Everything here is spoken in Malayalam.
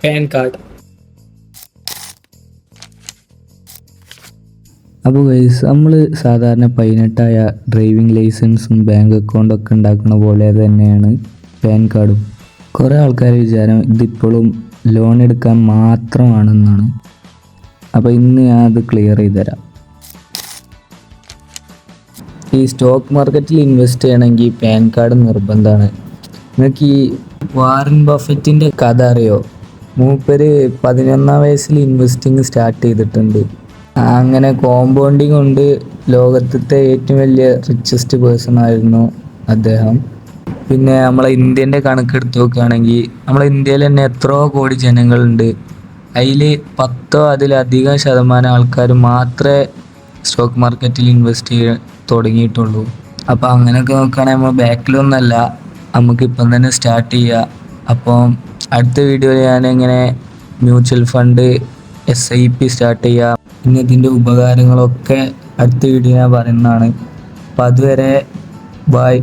Pan card. അപ്പോൾ ഗൈസ്, നമ്മൾ സാധാരണ 18ആയ ഡ്രൈവിംഗ് ലൈസൻസും ബാങ്ക് അക്കൗണ്ടൊക്കെ ഉണ്ടാക്കുന്ന പോലെ തന്നെയാണ് പാൻ കാർഡും. കുറേ ആൾക്കാർ വിചാരം ഇതിപ്പോഴും ലോൺ എടുക്കാൻ മാത്രമാണെന്നാണ്. അപ്പോൾ ഇന്ന് ഞാൻ അത് ക്ലിയർ ചെയ്ത് തരാം. ഈ സ്റ്റോക്ക് മാർക്കറ്റിൽ ഇൻവെസ്റ്റ് ചെയ്യണമെങ്കിൽ പാൻ കാർഡ് നിർബന്ധമാണ്. നിങ്ങൾക്ക് ഈ വാറൻ ബഫറ്റിൻ്റെ കഥ അറിയോ? മൂപ്പര് 11ാം വയസ്സിൽ ഇൻവെസ്റ്റിങ് സ്റ്റാർട്ട് ചെയ്തിട്ടുണ്ട്. അങ്ങനെ കോമ്പൗണ്ടിങ് കൊണ്ട് ലോകത്തെ ഏറ്റവും വലിയ റിച്ചസ്റ്റ് പേഴ്സൺ ആയിരുന്നു അദ്ദേഹം. പിന്നെ നമ്മളെ ഇന്ത്യൻ്റെ കണക്കെടുത്ത് നോക്കുകയാണെങ്കിൽ നമ്മളെ ഇന്ത്യയിൽ തന്നെ എത്രയോ കോടി ജനങ്ങളുണ്ട്. അതിൽ 10 അതിലധികം ശതമാനം ആൾക്കാർ മാത്രമേ സ്റ്റോക്ക് മാർക്കറ്റിൽ ഇൻവെസ്റ്റ് ചെയ്യാൻ തുടങ്ങിയിട്ടുള്ളൂ. അപ്പോൾ അങ്ങനെയൊക്കെ നോക്കുകയാണെങ്കിൽ നമ്മൾ ബാക്കിലൊന്നല്ല, നമുക്കിപ്പം തന്നെ സ്റ്റാർട്ട് ചെയ്യുക. അപ്പം അടുത്ത വീഡിയോയിൽ ഞാനെങ്ങനെ മ്യൂച്വൽ ഫണ്ട് SIP സ്റ്റാർട്ട് ചെയ്യുക, പിന്നെ ഇതിൻ്റെ ഉപകാരങ്ങളൊക്കെ അടുത്ത വീഡിയോ ഞാൻ പറയുന്നതാണ്. അപ്പോൾ അതുവരെ ബൈ.